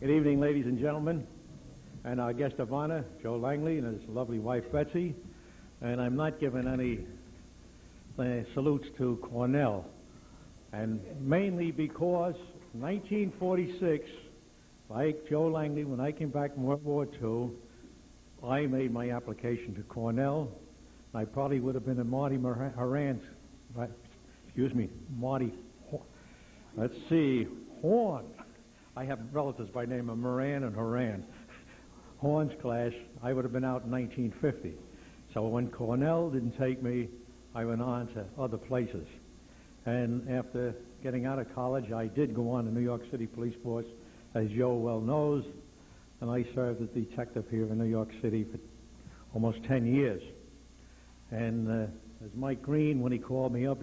Good evening, ladies and gentlemen, and our guest of honor, Joe Langley, and his lovely wife, Betsy. And I'm not giving any salutes to Cornell, and mainly because 1946, like Joe Langley, when I came back from World War II, I made my application to Cornell. I probably would have been in Marty Horan's, Horn. I have relatives by name of Moran and Horan. Horn's class, I would have been out in 1950. So when Cornell didn't take me, I went on to other places. And after getting out of college, I did go on the New York City Police Force, as Joe well knows, and I served as detective here in New York City for almost 10 years. And as Mike Green, when he called me up,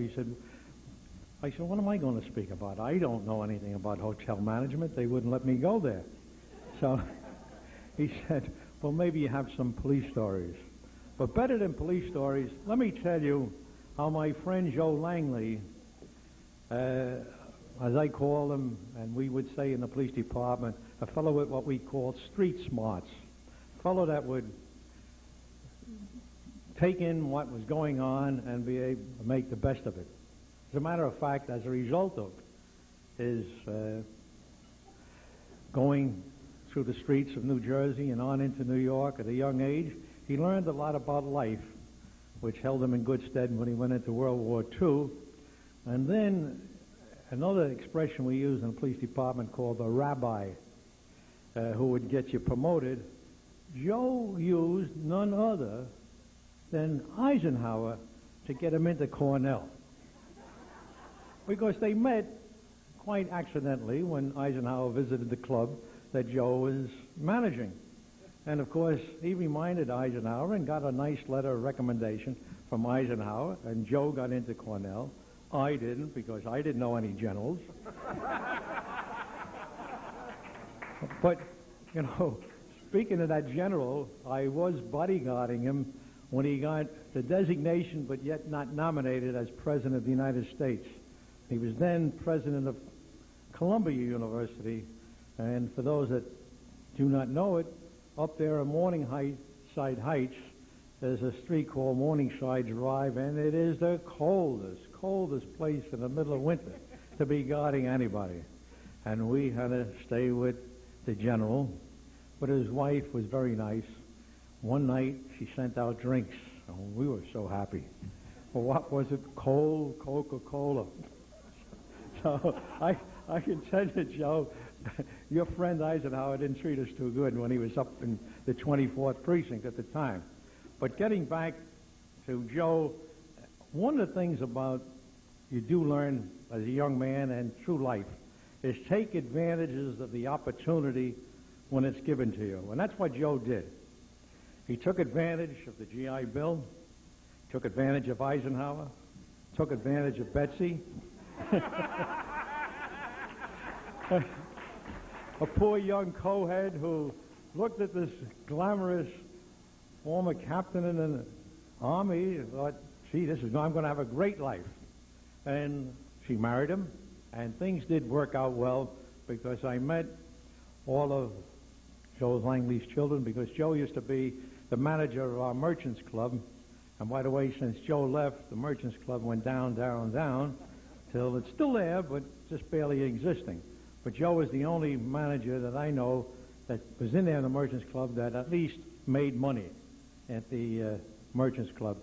I said, what am I going to speak about? I don't know anything about hotel management. They wouldn't let me go there. So he said, well, maybe you have some police stories. But better than police stories, let me tell you how my friend Joe Langley, as I call him, and we would say in the police department, a fellow with what we call street smarts, a fellow that would take in what was going on and be able to make the best of it. As a matter of fact, as a result of his going through the streets of New Jersey and on into New York at a young age, he learned a lot about life, which held him in good stead when he went into World War II. And then another expression we use in the police department called the rabbi, who would get you promoted. Joe used none other than Eisenhower to get him into Cornell. Because they met quite accidentally when Eisenhower visited the club that Joe was managing. And of course, he reminded Eisenhower and got a nice letter of recommendation from Eisenhower, and Joe got into Cornell. I didn't, because I didn't know any generals. But, you know, speaking of that general, I was bodyguarding him when he got the designation but yet not nominated as President of the United States. He was then president of Columbia University, and for those that do not know it, up there in Morningside Heights, there's a street called Morningside Drive, and it is the coldest place in the middle of winter to be guarding anybody. And we had to stay with the general, but his wife was very nice. One night, she sent out drinks, and we were so happy. Well, what was it? Cold Coca-Cola. So I can tell you, Joe, your friend Eisenhower didn't treat us too good when he was up in the 24th precinct at the time. But getting back to Joe, one of the things about you do learn as a young man and through life is take advantages of the opportunity when it's given to you. And that's what Joe did. He took advantage of the GI Bill, took advantage of Eisenhower, took advantage of Betsy. A poor young co-head who looked at this glamorous former captain in the Army and thought, gee, I'm going to have a great life. And she married him, and things did work out well because I met all of Joe Langley's children, because Joe used to be the manager of our Merchants Club. And by the way, since Joe left, the Merchants Club went down, till it's still there, but just barely existing. But Joe is the only manager that I know that was in there in the Merchants Club that at least made money at the Merchants Club.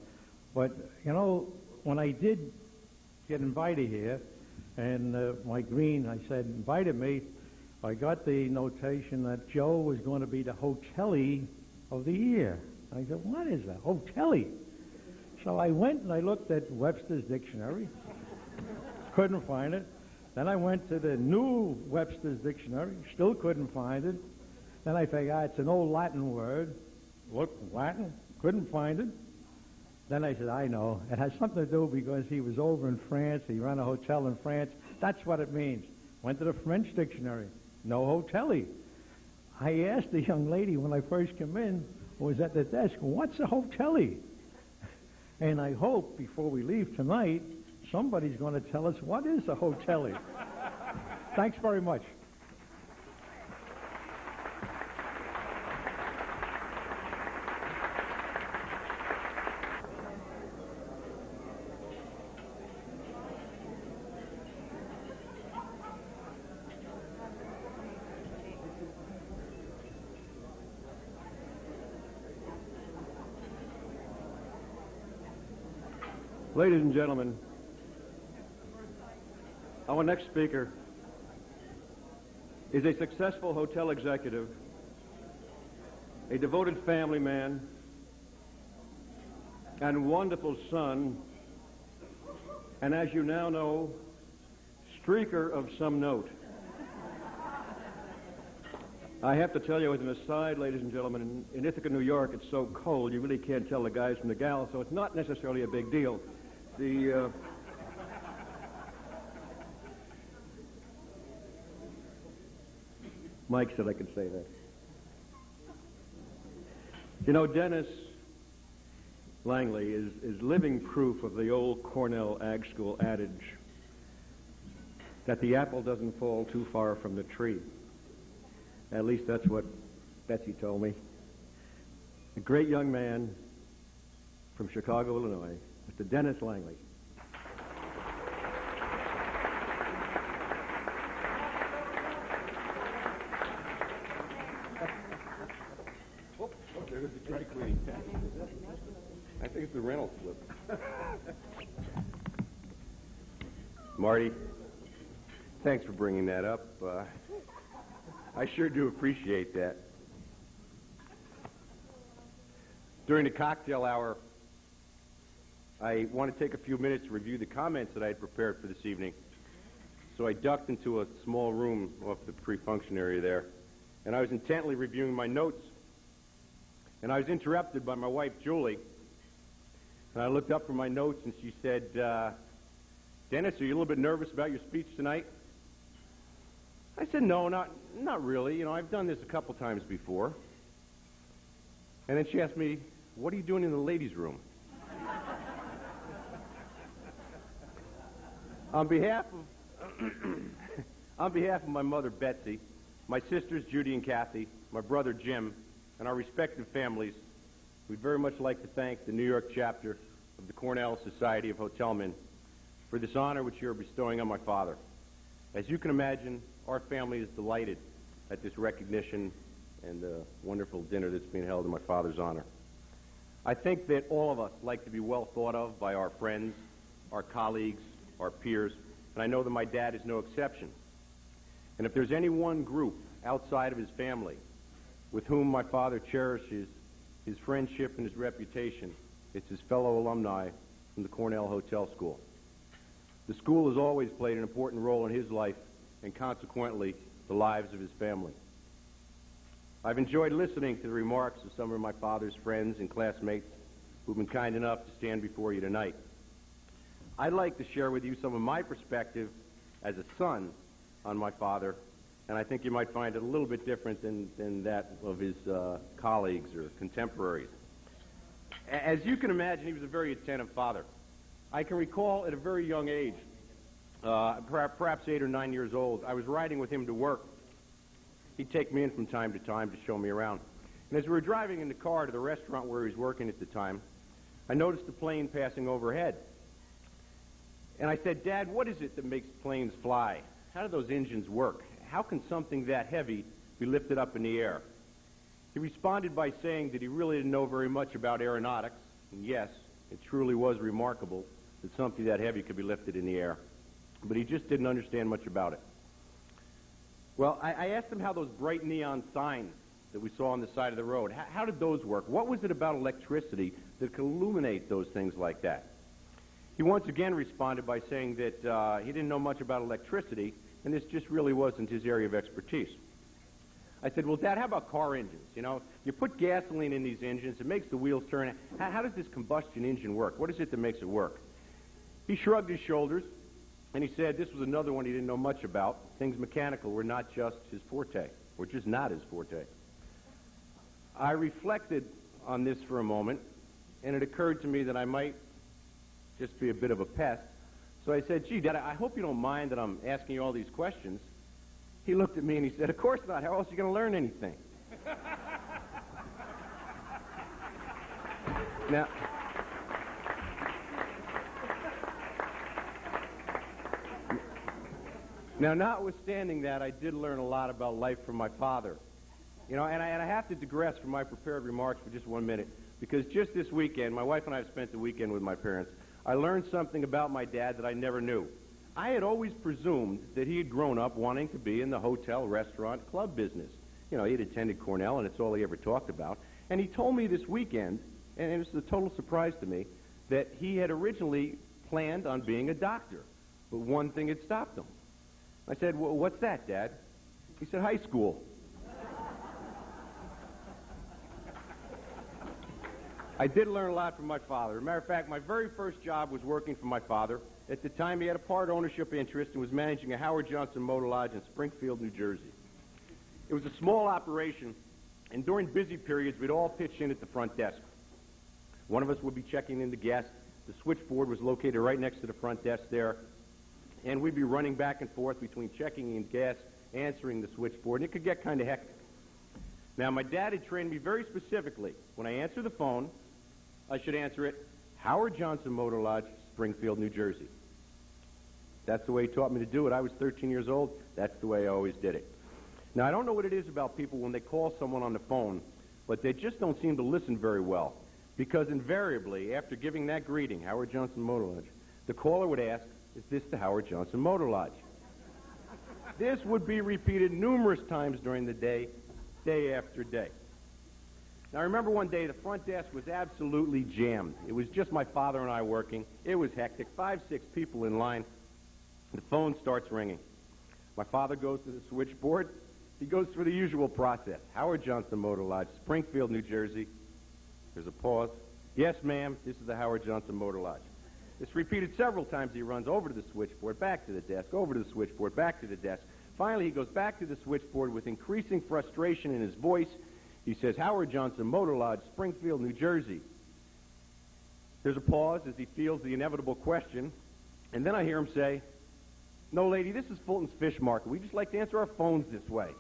But, you know, when I did get invited here, and Mike Green, I said, invited me, I got the notation that Joe was going to be the Hotelie of the year. I said, what is that? Hotelie? So I went and I looked at Webster's dictionary. Couldn't find it. Then I went to the new Webster's dictionary. Still couldn't find it. Then I figured, it's an old Latin word. Looked Latin. Couldn't find it. Then I said, I know. It has something to do because he was over in France. He ran a hotel in France. That's what it means. Went to the French dictionary. No Hotelie. I asked the young lady when I first came in, who was at the desk, what's a Hotelie? And I hope before we leave tonight, somebody's going to tell us what is a Hotelie. Thanks very much. Ladies and gentlemen, our next speaker is a successful hotel executive, a devoted family man, and wonderful son, and as you now know, streaker of some note. I have to tell you as an aside, ladies and gentlemen, in Ithaca, New York, it's so cold you really can't tell the guys from the gals, so it's not necessarily a big deal. Mike said I could say that. You know, Dennis Langley is living proof of the old Cornell Ag School adage that the apple doesn't fall too far from the tree. At least that's what Betsy told me. A great young man from Chicago, Illinois, Mr. Dennis Langley. There's the dry cleaning tank. I think it's the rental slip. Marty, thanks for bringing that up. I sure do appreciate that. During the cocktail hour, I want to take a few minutes to review the comments that I had prepared for this evening. So I ducked into a small room off the pre-function area there, and I was intently reviewing my notes. And I was interrupted by my wife, Julie, and I looked up from my notes, and she said, Dennis, are you a little bit nervous about your speech tonight? I said, no, not really. You know, I've done this a couple times before. And then she asked me, what are you doing in the ladies' room? On behalf of my mother, Betsy, my sisters, Judy and Kathy, my brother, Jim, and our respective families, we'd very much like to thank the New York chapter of the Cornell Society of Hotelmen for this honor which you're bestowing on my father. As you can imagine, our family is delighted at this recognition and the wonderful dinner that's being held in my father's honor. I think that all of us like to be well thought of by our friends, our colleagues, our peers, and I know that my dad is no exception. And if there's any one group outside of his family with whom my father cherishes his friendship and his reputation, it's his fellow alumni from the Cornell Hotel School. The school has always played an important role in his life and consequently the lives of his family. I've enjoyed listening to the remarks of some of my father's friends and classmates who've been kind enough to stand before you tonight. I'd like to share with you some of my perspective as a son on my father, and I think you might find it a little bit different than that of his colleagues or contemporaries. As you can imagine, he was a very attentive father. I can recall at a very young age, perhaps 8 or 9 years old, I was riding with him to work. He'd take me in from time to time to show me around. And as we were driving in the car to the restaurant where he was working at the time, I noticed a plane passing overhead. And I said, Dad, what is it that makes planes fly? How do those engines work? How can something that heavy be lifted up in the air? He responded by saying that he really didn't know very much about aeronautics. And yes, it truly was remarkable that something that heavy could be lifted in the air. But he just didn't understand much about it. Well, I asked him how those bright neon signs that we saw on the side of the road, how did those work? What was it about electricity that could illuminate those things like that? He once again responded by saying that he didn't know much about electricity, and this just really wasn't his area of expertise. I said, well, Dad, how about car engines? You know, you put gasoline in these engines, it makes the wheels turn. How does this combustion engine work? What is it that makes it work? He shrugged his shoulders, and he said this was another one he didn't know much about. Things mechanical were not just his forte, or just not his forte. I reflected on this for a moment, and it occurred to me that I might just be a bit of a pest. So I said, gee, Dad, I hope you don't mind that I'm asking you all these questions, He looked at me and he said, "Of course not. How else are you going to learn anything?" Now, notwithstanding that, I did learn a lot about life from my father. You know, and I have to digress from my prepared remarks for just 1 minute, because just this weekend, my wife and I have spent the weekend with my parents. I learned something about my dad that I never knew. I had always presumed that he had grown up wanting to be in the hotel, restaurant, club business. You know, he had attended Cornell, and it's all he ever talked about. And he told me this weekend, and it was a total surprise to me, that he had originally planned on being a doctor, but one thing had stopped him. I said, "Well, what's that, Dad?" He said, "High school." I did learn a lot from my father. As a matter of fact, my very first job was working for my father. At the time, he had a part ownership interest and was managing a Howard Johnson Motor Lodge in Springfield, New Jersey. It was a small operation, and during busy periods, we'd all pitch in at the front desk. One of us would be checking in the guests. The switchboard was located right next to the front desk there, and we'd be running back and forth between checking in guests, answering the switchboard, and it could get kind of hectic. Now, my dad had trained me very specifically. When I answer the phone, I should answer it, "Howard Johnson Motor Lodge, Springfield, New Jersey." That's the way he taught me to do it. I was 13 years old. That's the way I always did it. Now, I don't know what it is about people when they call someone on the phone, but they just don't seem to listen very well, because invariably, after giving that greeting, "Howard Johnson Motor Lodge," the caller would ask, "Is this the Howard Johnson Motor Lodge?" This would be repeated numerous times during the day, day after day. Now, I remember one day the front desk was absolutely jammed. It was just my father and I working. It was hectic, 5, 6 people in line. The phone starts ringing. My father goes to the switchboard. He goes through the usual process. "Howard Johnson Motor Lodge, Springfield, New Jersey." There's a pause. "Yes, ma'am, this is the Howard Johnson Motor Lodge." It's repeated several times. He runs over to the switchboard, back to the desk, over to the switchboard, back to the desk. Finally, he goes back to the switchboard with increasing frustration in his voice. He says, "Howard Johnson Motor Lodge, Springfield, New Jersey." There's a pause as he feels the inevitable question, and then I hear him say, "No, lady, this is Fulton's Fish Market. We just like to answer our phones this way."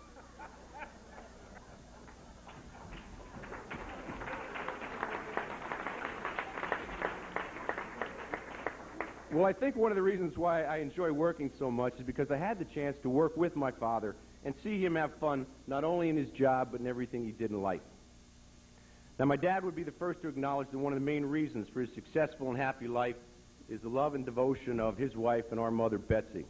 Well, I think one of the reasons why I enjoy working so much is because I had the chance to work with my father and see him have fun, not only in his job, but in everything he did in life. Now, my dad would be the first to acknowledge that one of the main reasons for his successful and happy life is the love and devotion of his wife and our mother, Betsy.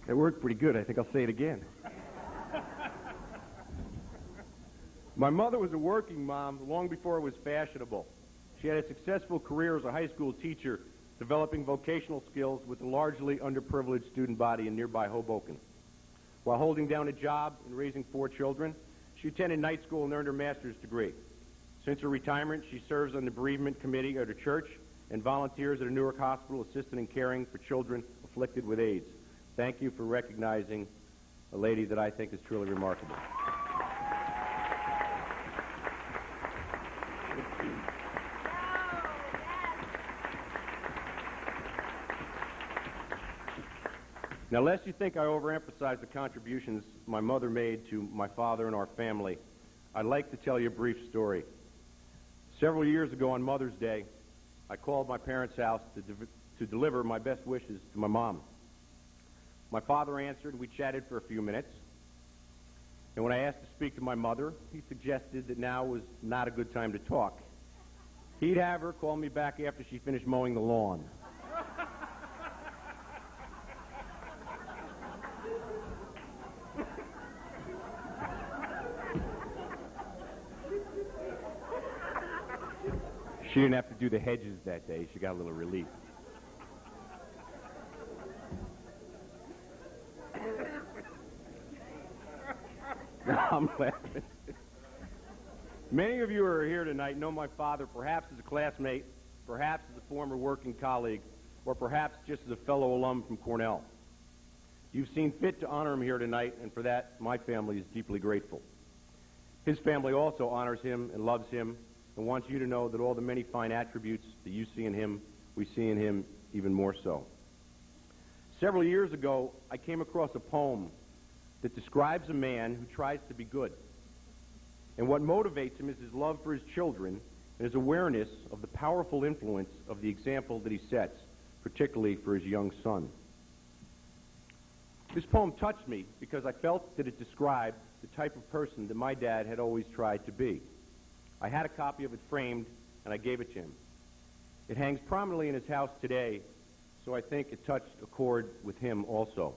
It worked pretty good. I think I'll say it again. My mother was a working mom long before it was fashionable. She had a successful career as a high school teacher, developing vocational skills with a largely underprivileged student body in nearby Hoboken. While holding down a job and raising 4 children, she attended night school and earned her master's degree. Since her retirement, she serves on the bereavement committee at her church and volunteers at a Newark hospital assisting and caring for children afflicted with AIDS. Thank you for recognizing a lady that I think is truly remarkable. Now, lest you think I overemphasize the contributions my mother made to my father and our family, I'd like to tell you a brief story. Several years ago on Mother's Day, I called my parents' house to deliver my best wishes to my mom. My father answered, and we chatted for a few minutes. And when I asked to speak to my mother, he suggested that now was not a good time to talk. He'd have her call me back after she finished mowing the lawn. She didn't have to do the hedges that day. She got a little relief. No, I'm laughing. Many of you who are here tonight know my father perhaps as a classmate, perhaps as a former working colleague, or perhaps just as a fellow alum from Cornell. You've seen fit to honor him here tonight, and for that, my family is deeply grateful. His family also honors him and loves him and wants you to know that all the many fine attributes that you see in him, we see in him even more so. Several years ago, I came across a poem that describes a man who tries to be good. And what motivates him is his love for his children and his awareness of the powerful influence of the example that he sets, particularly for his young son. This poem touched me because I felt that it described the type of person that my dad had always tried to be. I had a copy of it framed, and I gave it to him. It hangs prominently in his house today, so I think it touched a chord with him also.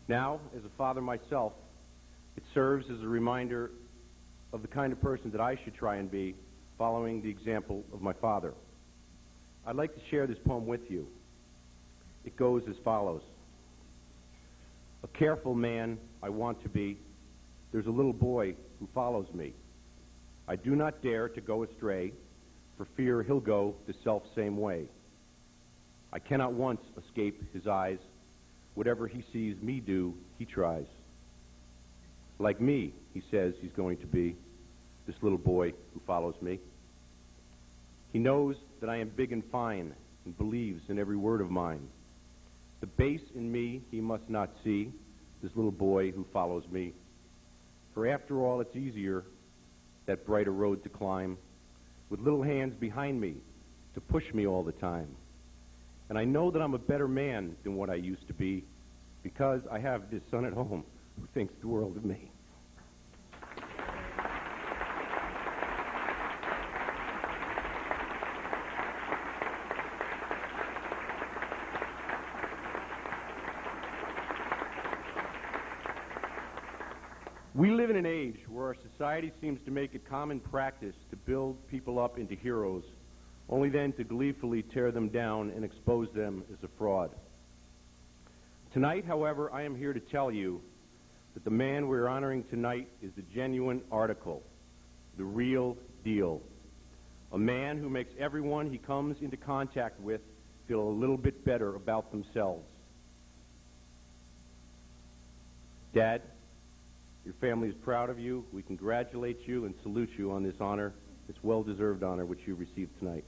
Now, as a father myself, it serves as a reminder of the kind of person that I should try and be, following the example of my father. I'd like to share this poem with you. It goes as follows. A careful man I want to be. There's a little boy who follows me. I do not dare to go astray, for fear he'll go the self-same way. I cannot once escape his eyes. Whatever he sees me do, he tries. Like me, he says he's going to be, this little boy who follows me. He knows that I am big and fine and believes in every word of mine. The base in me he must not see, this little boy who follows me. For after all, it's easier, that brighter road to climb, with little hands behind me to push me all the time. And I know that I'm a better man than what I used to be, because I have this son at home who thinks the world of me. We live in an age where our society seems to make it common practice to build people up into heroes, only then to gleefully tear them down and expose them as a fraud. Tonight, however, I am here to tell you that the man we're honoring tonight is the genuine article, the real deal. A man who makes everyone he comes into contact with feel a little bit better about themselves. Dad, your family is proud of you. We congratulate you and salute you on this honor, this well-deserved honor which you received tonight.